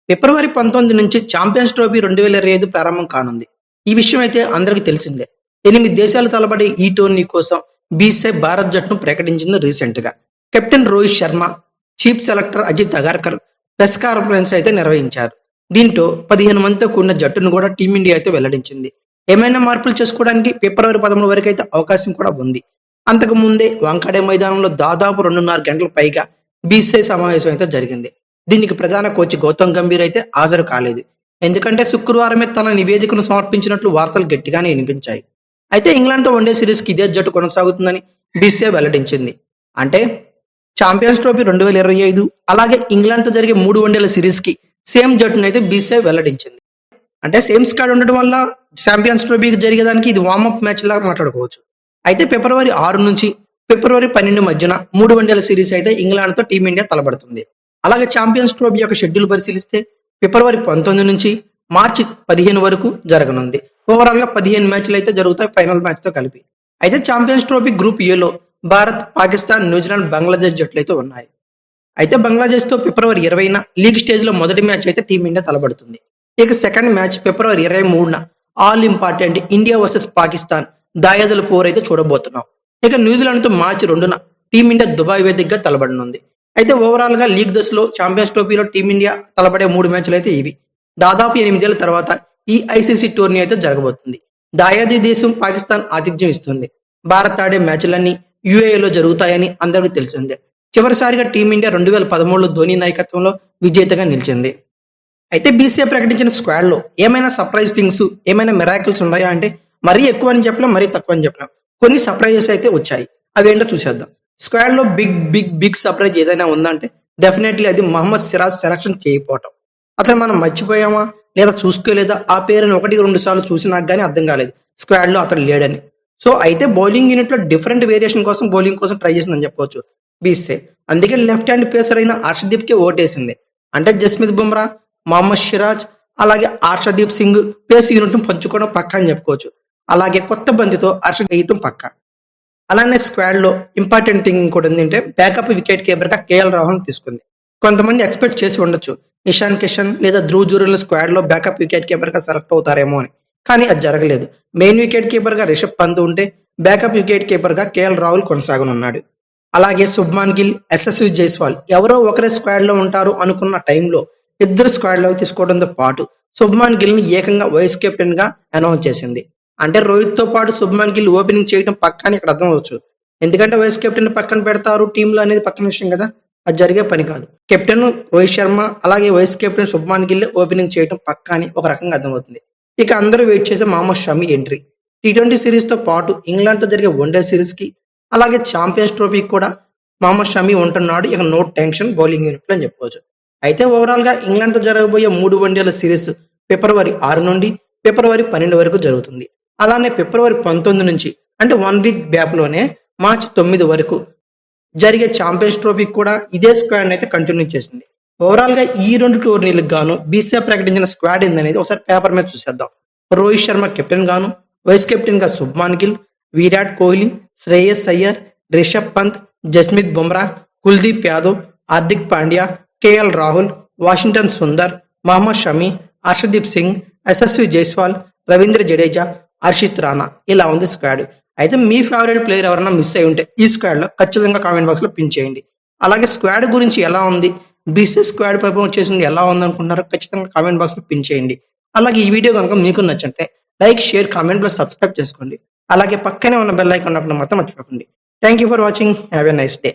ఫిబ్రవరి 19 నుంచి champions trophy 2025 ప్రారంభం కానుంది. ఈ విషయం అయితే అందరికీ తెలిసిందే. 8 దేశాలు తలబడే ఈ టోర్నీ కోసం బీసీసీఐ భారత్ జట్టును ప్రకటించింది రీసెంట్ గా. Captain Rohit Sharma, chief selector Ajit Agarkar press conference అయితే నిర్వహించారు. దీంతో 15 మందితో కూడిన జట్టును కూడా టీమిండియా అయితే వెల్లడించింది. ఏమైనా మార్పులు చేసుకోవడానికి ఫిబ్రవరి 13 వరకు అయితే అవకాశం కూడా ఉంది. అంతకు ముందే వాంఖడే మైదానంలో దాదాపు 2.5 గంటల పైగా బీసీసీఐ సమావేశం అయితే జరిగింది. దీనికి ప్రధాన కోచ్ గౌతమ్ గంభీర్ అయితే హాజరు కాలేదు. ఎందుకంటే శుక్రవారమే తన నివేదికను సమర్పించినట్లు వార్తలు గట్టిగానే వినిపించాయి. అయితే ఇంగ్లాండ్తో వన్డే సిరీస్కి ఇదే జట్టు కొనసాగుతుందని బీసీసీఐ వెల్లడించింది. అంటే ఛాంపియన్స్ ట్రోఫీ 2025 అలాగే ఇంగ్లాండ్తో జరిగే 3 వన్డేల సిరీస్కి సేమ్ జట్టును అయితే బీసీసీఐ వెల్లడించింది. అంటే సేమ్ స్క్వాడ్ ఉండడం వల్ల ఛాంపియన్స్ ట్రోఫీకి జరిగేదానికి ఇది వార్మప్ మ్యాచ్ లాగా మాట్లాడుకోవచ్చు. అయితే ఫిబ్రవరి 6 నుంచి ఫిబ్రవరి 12 మధ్యన 3 వన్డేల సిరీస్ అయితే ఇంగ్లాండ్తో టీమిండియా తలపడుతుంది. అలాగే ఛాంపియన్స్ ట్రోఫీ యొక్క షెడ్యూల్ పరిశీలిస్తే ఫిబ్రవరి 19 నుంచి మార్చి 15 వరకు జరగనుంది. ఓవరాల్ గా 15 మ్యాచ్లు అయితే జరుగుతాయి ఫైనల్ మ్యాచ్ తో కలిపి. అయితే ఛాంపియన్స్ ట్రోఫీ గ్రూప్ ఏలో భారత్, పాకిస్తాన్, న్యూజిలాండ్, బంగ్లాదేశ్ జట్లు అయితే ఉన్నాయి. అయితే బంగ్లాదేశ్ తో ఫిబ్రవరి 20న లీగ్ స్టేజ్ లో మొదటి మ్యాచ్ అయితే టీమిండియా తలబడుతుంది. ఇక సెకండ్ మ్యాచ్ ఫిబ్రవరి 23న all important India versus Pakistan దాయాదుల పోర్ అయితే చూడబోతున్నాం. ఇక న్యూజిలాండ్ తో మార్చి 2న టీమిండియా దుబాయ్ వేదికగా తలబడనుంది. అయితే ఓవరాల్ గా లీగ్ దశలో ఛాంపియన్స్ ట్రోఫీలో టీమిండియా తలబడే 3 మ్యాచ్లు అయితే ఇవి. దాదాపు 8 ఏళ్ల తర్వాత ఈ ఐసీసీ టోర్నీ అయితే జరగబోతుంది. దాయాది దేశం పాకిస్తాన్ ఆతిథ్యం ఇస్తుంది. భారత్ ఆడే మ్యాచ్లన్నీ యూఏఈలో జరుగుతాయని అందరికీ తెలిసిందే. చివరిసారిగా టీమిండియా 2013లో ధోని నాయకత్వంలో విజేతగా నిలిచింది. అయితే బీసీసీఐ ప్రకటించిన స్క్వాడ్ లో ఏమైనా సర్ప్రైజ్ థింగ్స్, ఏమైనా మిరాకిల్స్ ఉన్నాయా అంటే మరీ ఎక్కువ అని చెప్పలేం, మరీ తక్కువ అని చెప్పలేం. కొన్ని సర్ప్రైజెస్ అయితే వచ్చాయి. అవేంటో చూసేద్దాం. స్క్వాడ్ లో బిగ్ సర్ప్రైజ్ ఏదైనా ఉందంటే డెఫినెట్లీ అది మహమ్మద్ సిరాజ్ సెలక్షన్ చేయకపోవటం. అతను మనం మర్చిపోయామా లేదా చూసుకోలేదా, ఆ పేరుని 1-2 సార్లు చూసి నాకు కానీ అర్థం కాలేదు స్క్వాడ్ లో అతను లేడని. సో అయితే బౌలింగ్ యూనిట్ లో డిఫరెంట్ వేరియేషన్ కోసం బౌలింగ్ కోసం ట్రై చేసిందని చెప్పుకోవచ్చు బీసీసీఐ. అందుకే లెఫ్ట్ హ్యాండ్ పేసర్ అయిన హర్షదీప్ కి ఓటేసింది. అంటే జస్మిత్ బుమ్రా, మహమ్మద్ సిరాజ్ అలాగే హర్షదీప్ సింగ్ పేస్ యూనిట్ ను పంచుకోవడం పక్కా అని చెప్పుకోవచ్చు. అలాగే కొత్త బంతితో హర్షదీప్ వేయటం పక్కా. అలానే స్క్వాడ్ లో ఇంపార్టెంట్ థింగ్ కూడా ఏంటంటే బ్యాకప్ వికెట్ కీపర్ గా కేఎల్ రాహుల్ తీసుకుంది. కొంతమంది ఎక్స్పెక్ట్ చేసి ఉండొచ్చు ఇషాన్ కిషన్ లేదా ధ్రువ్ జురేల్ స్క్వాడ్ లో బ్యాకప్ వికెట్ కీపర్ గా సెలెక్ట్ అవుతారేమో అని. కానీ అది జరగలేదు. మెయిన్ వికెట్ కీపర్ గా రిషబ్ పంత్ ఉంటే బ్యాకప్ వికెట్ కీపర్ గా కేఎల్ రాహుల్ కొనసాగనున్నాడు. అలాగే శుభ్మాన్ గిల్, యశస్వి జైస్వాల్ ఎవరో ఒకరే స్క్వాడ్ లో ఉంటారు అనుకున్న టైంలో ఇద్దరు స్క్వాడ్ లో తీసుకోవడంతో పాటు శుభ్మాన్ గిల్ ని ఏకంగా వైస్ కెప్టెన్ గా అనౌన్స్ చేసింది. అంటే రోహిత్ తో పాటు శుభ్మాన్ గిల్ ఓపెనింగ్ చేయడం పక్కన ఇక్కడ అర్థం అవచ్చు. ఎందుకంటే వైస్ కెప్టెన్ పక్కన పెడతారు టీంలో అనేది పక్కన విషయం కదా, అది జరిగే పని కాదు. కెప్టెన్ రోహిత్ శర్మ అలాగే vice captain Shubman Gill opening చేయడం పక్కా అని ఒక రకంగా అర్థమవుతుంది. ఇక అందరూ వెయిట్ చేసే Mohammed Shami entry. T20 series తో పాటు ఇంగ్లాండ్ తో జరిగే వన్డే సిరీస్ కి అలాగే ఛాంపియన్స్ ట్రోఫీకి కూడా మహమ్మద్ షమి ఉంటున్నాడు. ఇక నో టెన్షన్ బౌలింగ్ యూనిట్ అని చెప్పుకోవచ్చు. అయితే ఓవరాల్ గా ఇంగ్లాండ్ తో జరగబోయే 3 వన్డేల సిరీస్ ఫిబ్రవరి 6 నుండి ఫిబ్రవరి 12 వరకు జరుగుతుంది. అలానే ఫిబ్రవరి 19 నుంచి అంటే 1 వీక్ గ్యాప్ లోనే మార్చి 9 వరకు జరిగే ఛాంపియన్స్ ట్రోఫీ కూడా ఇదే స్క్వాడ్ అయితే కంటిన్యూ చేసింది. ఓవరాల్ గా ఈ 2 టోర్నీలకు గాను బీసీసీఐ ప్రకటించిన స్క్వాడ్ ఏందనేది ఒకసారి పేపర్ మీద చూసేద్దాం. రోహిత్ శర్మ కెప్టెన్ గాను, వైస్ కెప్టెన్ గా శుభ్మాన్ గిల్, విరాట్ కోహ్లీ, శ్రేయస్ అయ్యర్, రిషబ్ పంత్, జస్మిత్ బుమ్రా, కుల్దీప్ యాదవ్, హార్దిక్ పాండ్యా, కేఎల్ రాహుల్, వాషింగ్టన్ సుందర్, మహమ్మద్ షమి, హర్షదీప్ సింగ్, యశస్వి జైస్వాల్, రవీంద్ర జడేజా, హర్షిత్ రాణా ఇలా ఉంది స్క్వాడ్. అయితే మీ ఫేవరెట్ ప్లేయర్ ఎవరైనా మిస్ అయి ఉంటే ఈ స్క్వాడ్ లో ఖచ్చితంగా కామెంట్ బాక్స్ లో పిన్ చేయండి. అలాగే స్క్వాడ్ గురించి ఎలా ఉంది, బీసీసీఐ స్క్వాడ్ పర్ఫార్మెన్స్ చేసింది ఎలా ఉంది అనుకుంటున్నారో ఖచ్చితంగా కామెంట్ బాక్స్ లో పిన్ చేయండి. అలాగే ఈ వీడియో కనుక మీకు నచ్చితే like, share, comment plus subscribe చేసుకోండి. అలాగే పక్కనే ఉన్న బెల్ ఐకాన్ మాత్రం మర్చిపోకండి. Thank you for watching. Have a nice day.